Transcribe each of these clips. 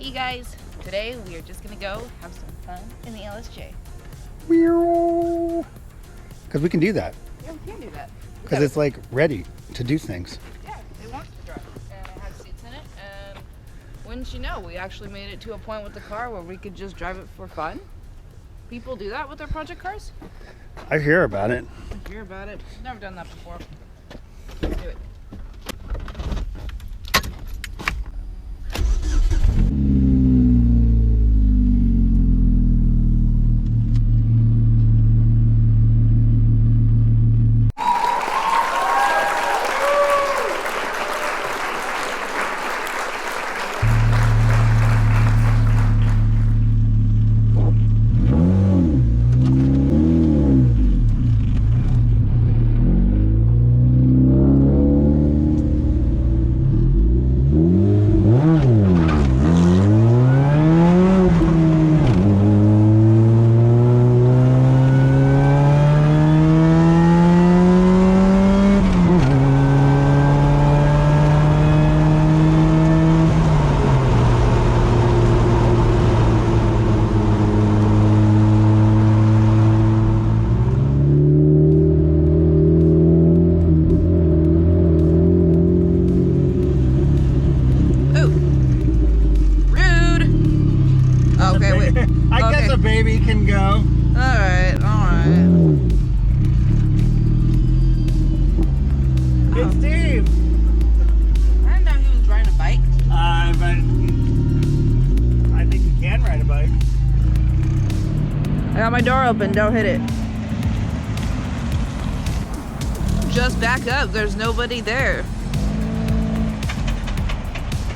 Hey guys, today we are just gonna go have some fun in the LSJ. Because we can do that. Yeah, we can do that. Because it's like ready to do things. Yeah, it wants to drive. And it has seats in it. And wouldn't you know, we actually made it to a point with the car where we could just drive it for fun. People do that with their project cars. I hear about it. I hear about it. Never done that before. Let's do it. I guess a baby can go. Alright. It's Steve. I didn't know he was riding a bike. But I think he can ride a bike. I got my door open, don't hit it. Just back up, there's nobody there.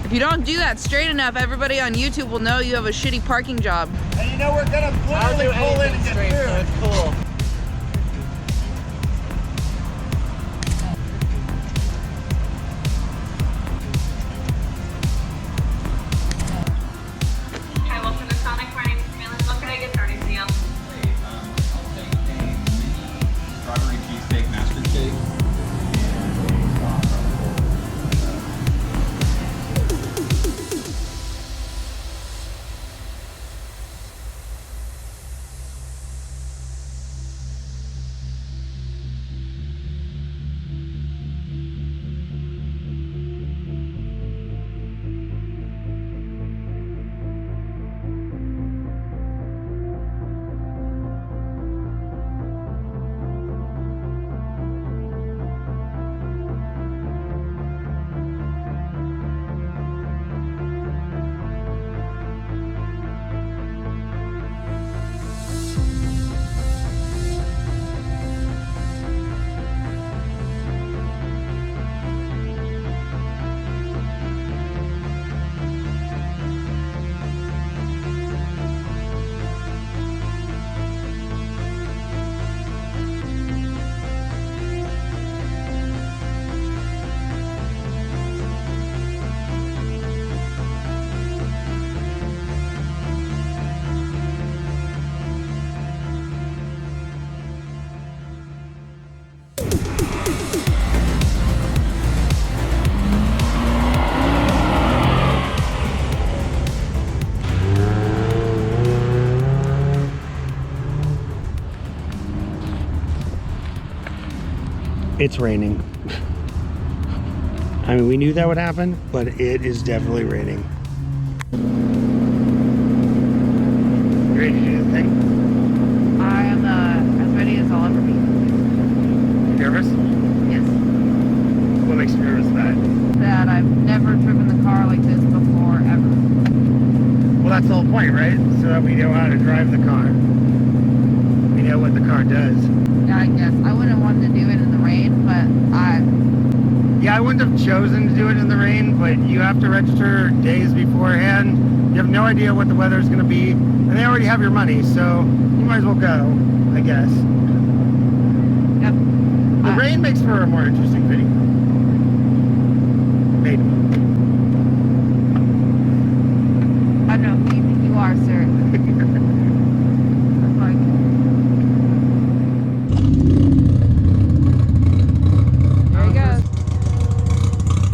If you don't do that straight enough, everybody on YouTube will know you have a shitty parking job. And you know we're gonna literally pull in and get through. So it's cool. Hi, welcome to Sonic. My name is Camila. What can I get started for you? I'll take a mini strawberry cheesesteak master shake. It's raining. I mean, we knew that would happen, but it is definitely raining. You ready to do the thing? I am as ready as I'll ever be. Nervous? Yes. What makes you nervous about it? That I've never driven the car like this before, ever. Well, that's the whole point, right? So that we know how to drive the car. We know what the car does. Yeah, I guess. I wouldn't want to do it in the rain, but Yeah, I wouldn't have chosen to do it in the rain, but you have to register days beforehand. You have no idea what the weather is going to be, and they already have your money, so you might as well go, I guess. Yep. The rain makes for a more interesting video. Maybe. I don't know who you think you are, sir. I'm like, there he goes.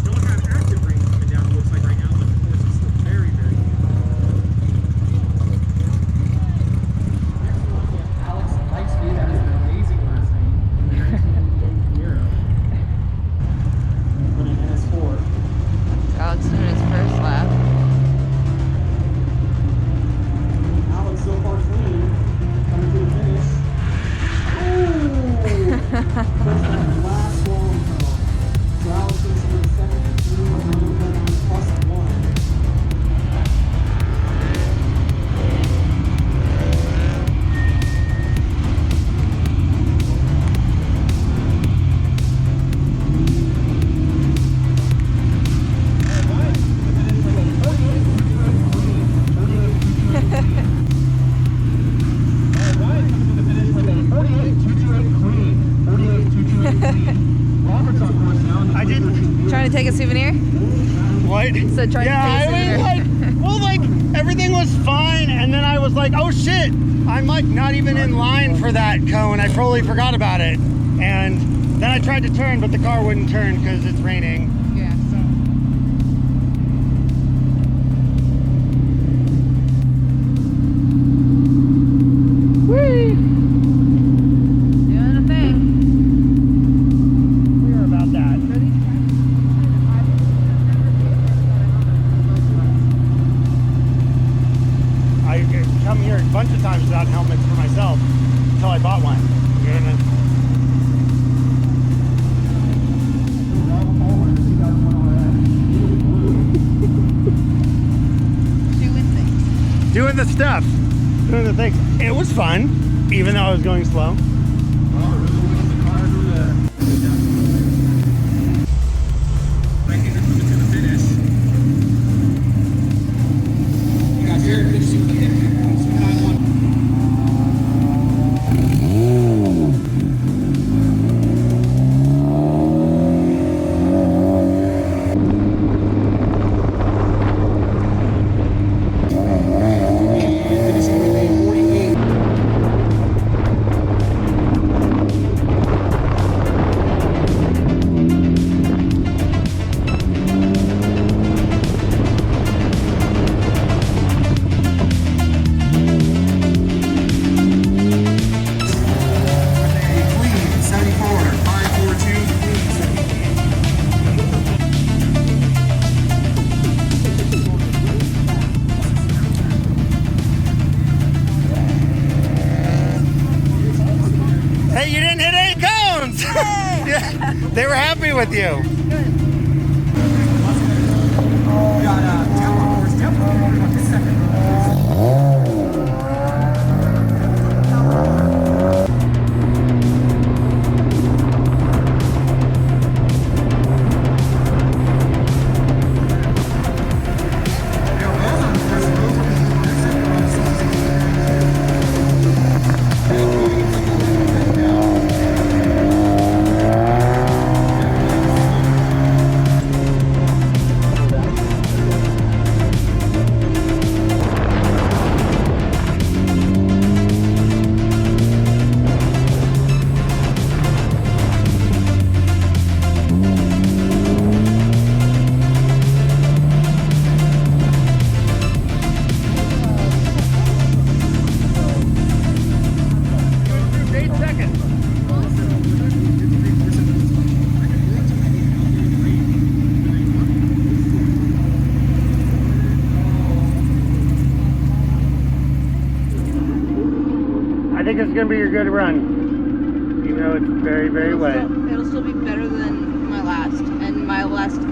Don't have active rain coming down, it looks like right now, but of course it's still very, very cold. What? So try yeah, to I face mean, it. like, well, like everything was fine, and then I was like, oh shit, I'm like not even in line for that cone. I totally forgot about it, and then I tried to turn, but the car wouldn't turn because it's raining. Yeah, so. Whee! Doing a thing. We are about that. I come here a bunch of times without helmets for myself until I bought one. You know? Doing the stuff, doing the thing. It was fun, even though I was going slow. Hey, you didn't hit any cones! Yeah, they were happy with you. I think it's going to be your good run, even though it's very, very wet. It'll still be better than my last, and my last two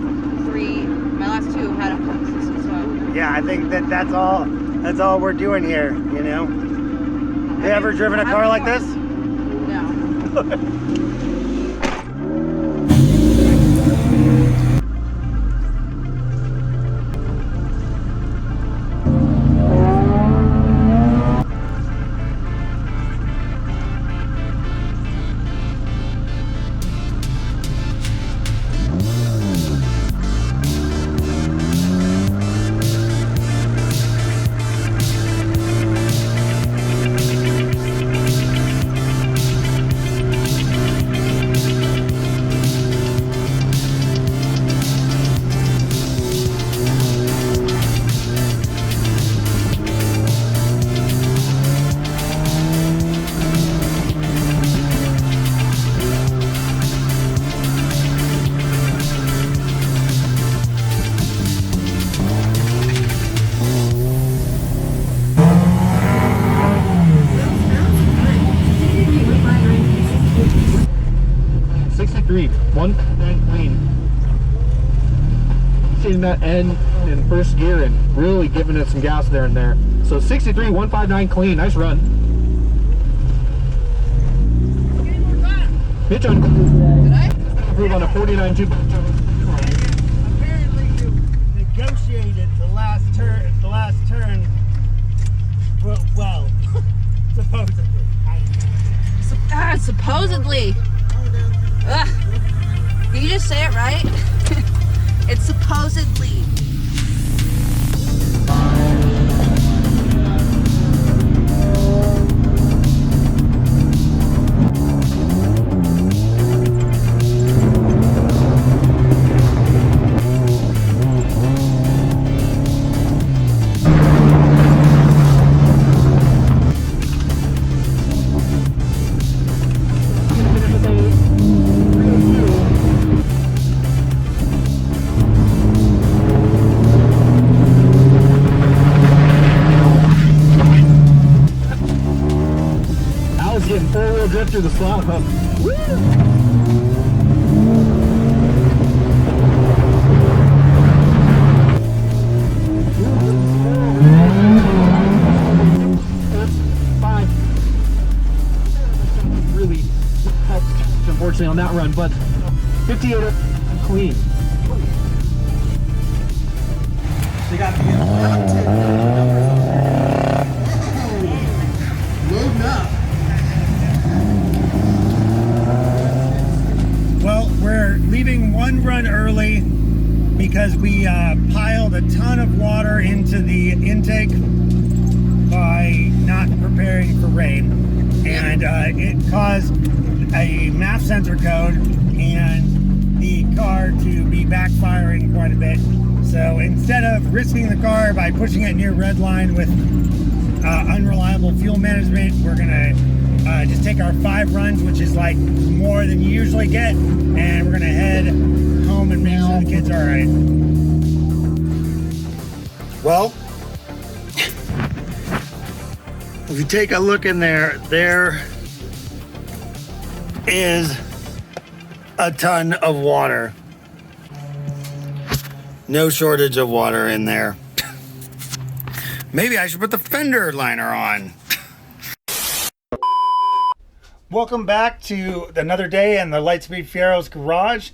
had Autocrosses as well. Yeah, I think that's all we're doing here, you know? Have you ever driven a car like this? No. One clean. Seeing that end in first gear and really giving it some gas there and there. So 63, 159 clean. Nice run. Mitch on. Did I? Improve on a 49.2. Apparently you negotiated the last turn. Well, supposedly. Supposedly. Ugh. Can you just say it right? It's supposedly. drift through the slot. Fine. Really helped, unfortunately, on that run, but 58 clean. They got the top 10 numbers on there. Loading up. Well, we're leaving one run early because we piled a ton of water into the intake by not preparing for rain, and it caused a MAF sensor code and the car to be backfiring quite a bit. So instead of risking the car by pushing it near red line with unreliable fuel management, we're gonna just take our 5 runs, which is like more than you usually get, and we're gonna head home and make sure the kids are all right. Well, if you take a look in there, there is a ton of water. No shortage of water in there. Maybe I should put the fender liner on. Welcome back to another day in the Lightspeed Fieros garage.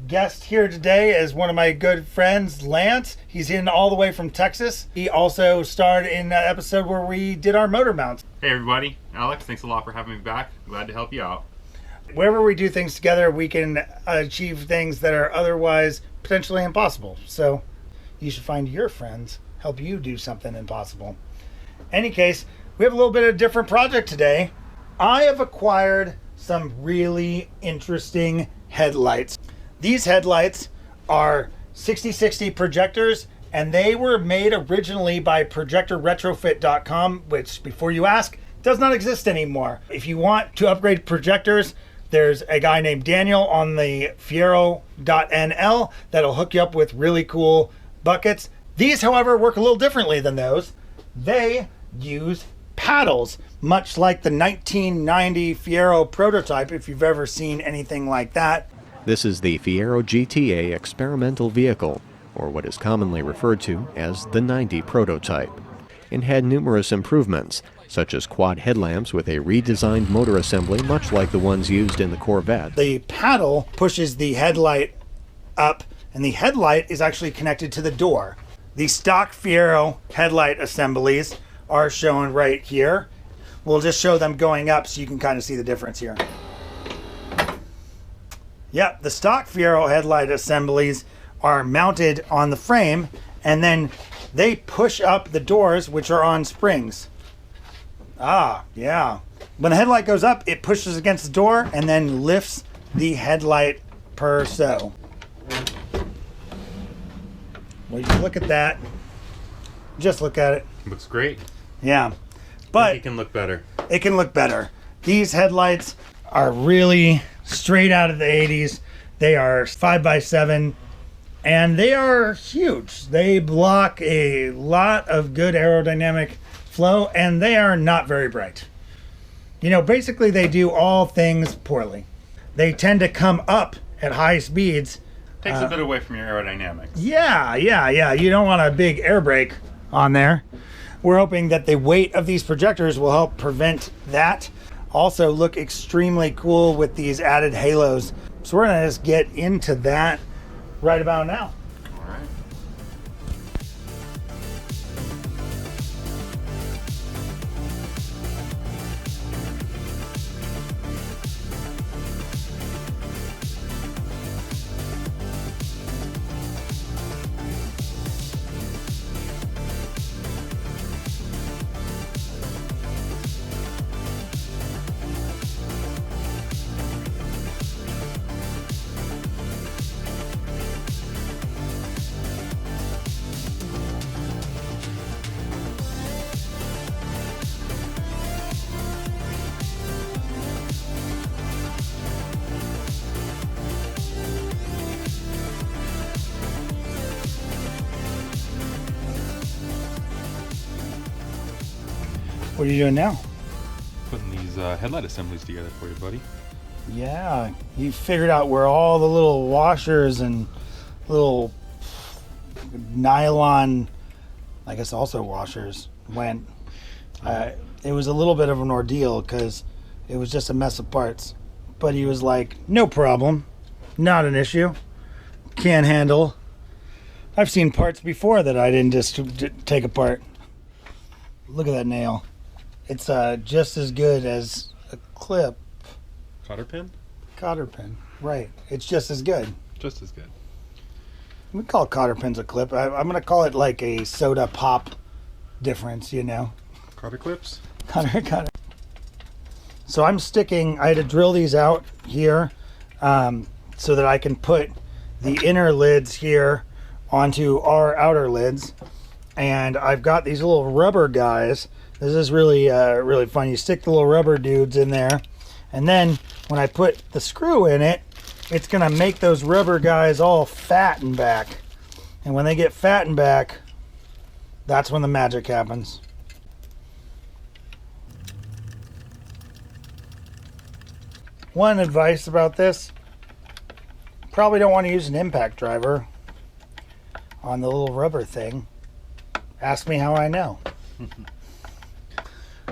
Guest here today is one of my good friends, Lance. He's in all the way from Texas. He also starred in an episode where we did our motor mounts. Hey everybody, Alex, thanks a lot for having me back. Glad to help you out. Wherever we do things together, we can achieve things that are otherwise potentially impossible. So you should find your friends help you do something impossible. Any case, we have a little bit of a different project today. I have acquired some really interesting headlights. These headlights are 6060 projectors, and they were made originally by projectorretrofit.com, which, before you ask, does not exist anymore. If you want to upgrade projectors, there's a guy named Danyel on the Fiero.nl that'll hook you up with really cool buckets. These, however, work a little differently than those. They use paddles, much like the 1990 Fiero prototype, if you've ever seen anything like that. This is the Fiero GTA experimental vehicle, or what is commonly referred to as the 90 prototype, and had numerous improvements, such as quad headlamps with a redesigned motor assembly much like the ones used in the Corvette. The paddle pushes the headlight up, and the headlight is actually connected to the door. The stock Fiero headlight assemblies are shown right here. We'll just show them going up so you can kind of see the difference here. Yep, the stock Fiero headlight assemblies are mounted on the frame, and then they push up the doors, which are on springs. Ah, yeah. When the headlight goes up, it pushes against the door and then lifts the headlight per so. Well, you look at that. Just look at it. Looks great. Yeah. But it can look better. It can look better. These headlights are really straight out of the 80s. They are 5x7 and they are huge. They block a lot of good aerodynamic flow, and they are not very bright. You know, basically they do all things poorly. They tend to come up at high speeds. Takes a bit away from your aerodynamics. Yeah. You don't want a big air brake on there. We're hoping that the weight of these projectors will help prevent that. Also look extremely cool with these added halos. So we're gonna just get into that right about now. All right. What are you doing now? Putting these headlight assemblies together for you, buddy. Yeah, you figured out where all the little washers and little nylon, I guess also washers, went. It was a little bit of an ordeal because it was just a mess of parts. But he was like, no problem, not an issue, can handle. I've seen parts before that I didn't just take apart. Look at that nail. It's just as good as a clip. Cotter pin? Cotter pin, right. It's just as good. Just as good. We call cotter pins a clip. I'm going to call it like a soda pop difference, you know. Cotter clips? Cotter. So I'm sticking, I had to drill these out here so that I can put the inner lids here onto our outer lids. And I've got these little rubber guys. This is really, really fun. You stick the little rubber dudes in there. And then when I put the screw in it, it's going to make those rubber guys all fatten back. And when they get fattened back, that's when the magic happens. One advice about this, probably don't want to use an impact driver on the little rubber thing. Ask me how I know.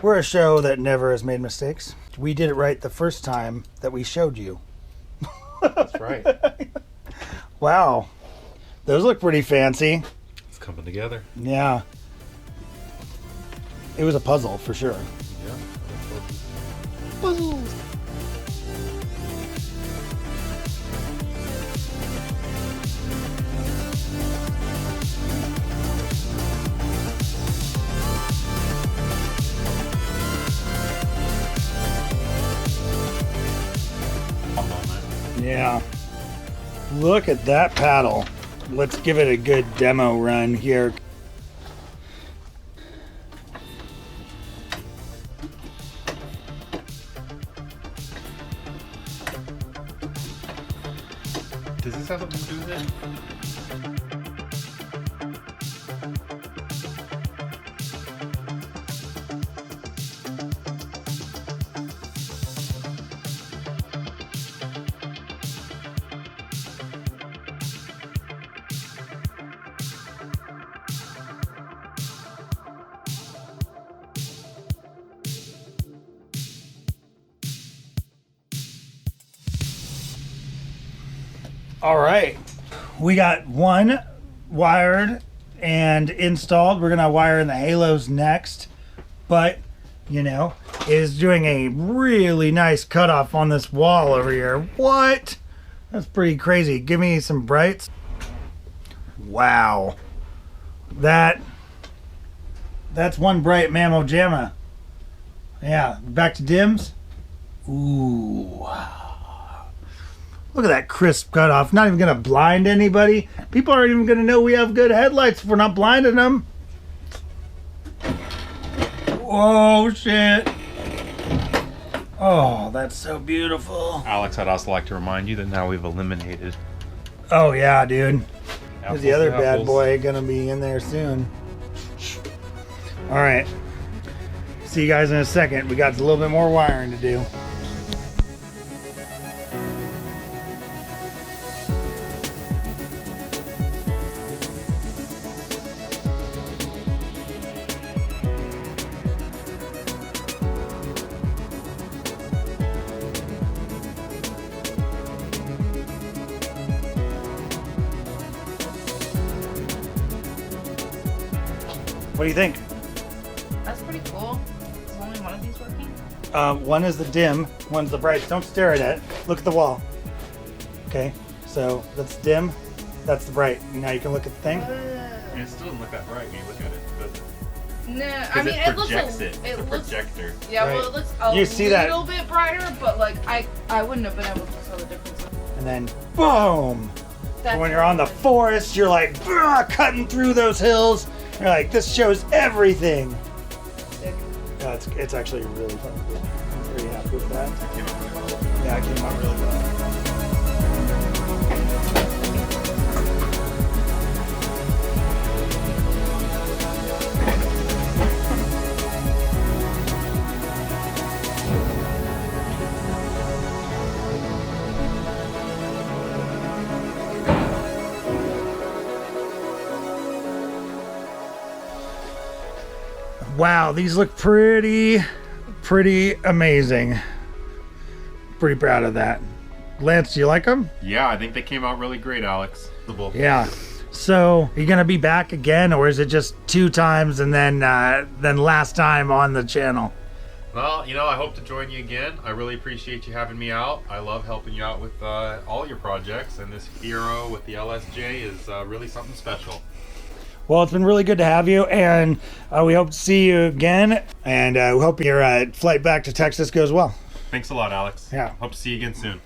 We're a show that never has made mistakes. We did it right the first time that we showed you. That's right. Wow. Those look pretty fancy. It's coming together. Yeah. It was a puzzle for sure. Yeah. Puzzles. Yeah. Look at that paddle. Let's give it a good demo run here. Does this have something to do with it? All right, we got one wired and installed. We're gonna wire in the halos next, but you know, it is doing a really nice cutoff on this wall over here. What? That's pretty crazy. Give me some brights. Wow, that's one bright mammo jamma. Yeah, back to dims. Ooh. Look at that crisp cutoff. Not even going to blind anybody. People aren't even going to know we have good headlights if we're not blinding them. Oh, shit. Oh, that's so beautiful. Alex, I'd also like to remind you that now we've eliminated. Oh, yeah, dude. There's the other bad apples. boy going to be in there soon. All right. See you guys in a second. We got a little bit more wiring to do. What do you think? That's pretty cool. Is only one of these working? One is the dim, one's the bright. Don't stare at it. Look at the wall. Okay, so that's dim, that's the bright. Now you can look at the thing. And it still doesn't look that bright when you look at it. No, I mean it it looks projects a, it. It's it a looks, projector. yeah, Right. well it looks a You see that? little bit brighter, but like I wouldn't have been able to tell the difference. And then, boom! That's When you're on the forest, you're like, cutting through those hills. You're like, this shows everything. sick. Yeah, it's actually really fun. I'm pretty happy with that. It came out really well. Yeah, it came out really well. Wow, these look pretty amazing. Pretty proud of that. Lance, do you like them? Yeah, I think they came out really great, Alex. Yeah. So, are you gonna be back again, or is it just 2 times and then last time on the channel? Well, you know, I hope to join you again. I really appreciate you having me out. I love helping you out with all your projects, and this Fiero with the LSJ is really something special. Well, it's been really good to have you, and we hope to see you again, and we hope your flight back to Texas goes well. Thanks a lot, Alex. Yeah. Hope to see you again soon.